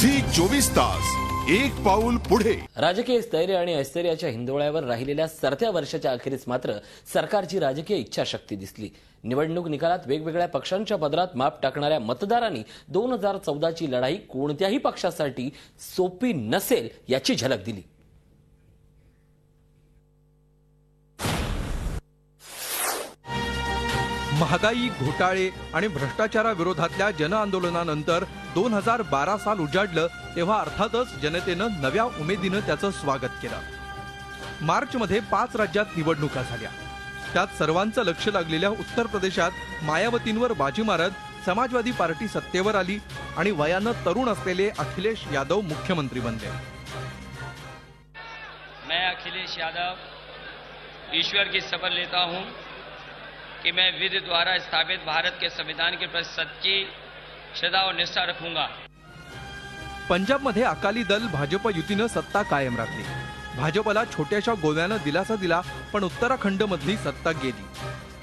Zee 24 तास एक पाऊल पुढे। राजकीय स्थैर्य आणि ऐश्वर्याच्या हिंदोळ्यावर राहिलेल्या सरत्या वर्षाच्या अखेरीस मात्र सरकारची राजकीय इच्छाशक्ती दिसली। निवडणूक निकालात वेगवेगळ्या पक्षांच्या पदरात माप टाकणाऱ्या मतदारांनी 2014 ची लढाई कोणत्याही पक्षासाठी सोपी नसेल याची झलक दिली। महागाई, घोटाळे आणि भ्रष्टाचाराविरोधातल्या जनआंदोलनानंतर 2012 साल उजाडलं तेव्हा अर्थातच जनतेनं नव्या उमेदीनं त्याचं स्वागत केलं। मार्चमध्ये 5 राज्यात निवडणुका झाल्या। त्यात सर्वांचं लक्ष लागलेल्या उत्तर प्रदेशात मायावतींवर बाजी मारत समाजवादी पार्टी सत्तेवर आली आणि वयानं तरुण असलेले अखिलेश यादव मुख्यमंत्री बनले। मैं अखिलेश यादव ईश्वर की शपथ लेता हूं कि मैं विधि द्वारा स्थापित भारत के संविधान के प्रति सच्ची श्रद्धा और निष्ठा रखूंगा। पंजाबमध्ये अकाली दल भाजप युतीनं सत्ता कायम राखली। भाजपला छोट्याशा गोव्यानं दिलासा दिला, पण उत्तराखंडमधली सत्ता गेली।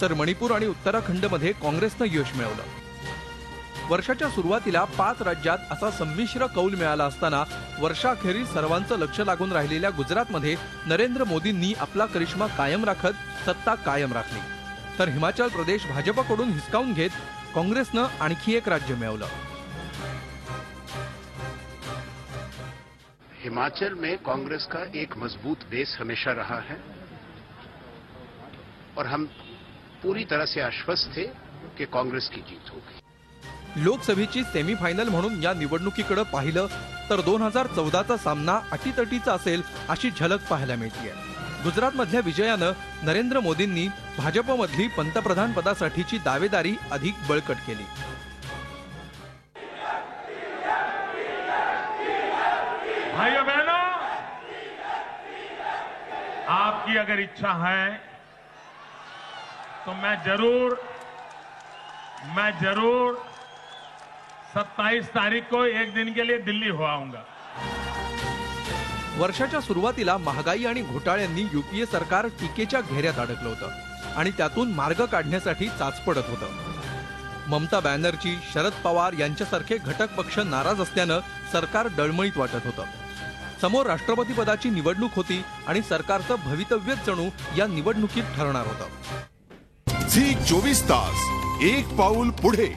तर मणिपूर आणि उत्तराखंडमध्ये काँग्रेसनं यश मिळवलं। वर्षाच्या सुरुवातीला 5 राज्यात असा संमिश्र कौल मिळाला असताना वर्षाखेरीस सर्वांचं लक्ष लागून राहिलेल्या गुजरातमध्ये नरेंद्र मोदींनी आपला करिश्मा कायम राखत सत्ता कायम राखली। तर हिमाचल प्रदेश भाजपकडून हिसकावून घेत काँग्रेसनं आणखी एक राज्य मिळवलं। हिमाचल में कांग्रेस का एक मजबूत बेस हमेशा रहा है और हम पूरी तरह से आश्वस्त थे कि कांग्रेस की जीत होगी। लोकसभेची सेमीफायनल म्हणून या निवडणुकीकडे पाहिलं तर 2014चा सामना अटीतटीचा असेल अशी झलक पाहायला मिळते। गुजरातमधल्या विजयानं नरेंद्र मोदींनी भाजपमधली पंतप्रधान पदासाठीची दावेदारी अधिक बळकट केली। भाइयों बहनों, आपकी अगर इच्छा है तो मैं जरूर 27 तारीख को एक दिन के लिए दिल्ली हो आऊंगा। वर्षाच्या सुरुवातीला महागाई आणि घोटाळ्यांनी यूपीए सरकार टीकेच्या घेऱ्यात अडकलं होतं आणि त्यातून मार्ग काढण्यासाठी चाचपडत होतं। ममता बॅनर्जी, शरद पवार यांच्यासारखे घटक पक्ष नाराज असल्यानं सरकार डळमळीत वाटत होतं। समोर राष्ट्रपतीपदाची निवडणूक होती आणि सरकारचं भवितव्यच जणू या निवडणुकीत ठरणार होतं। झी 24 तास एक पाऊल पुढे।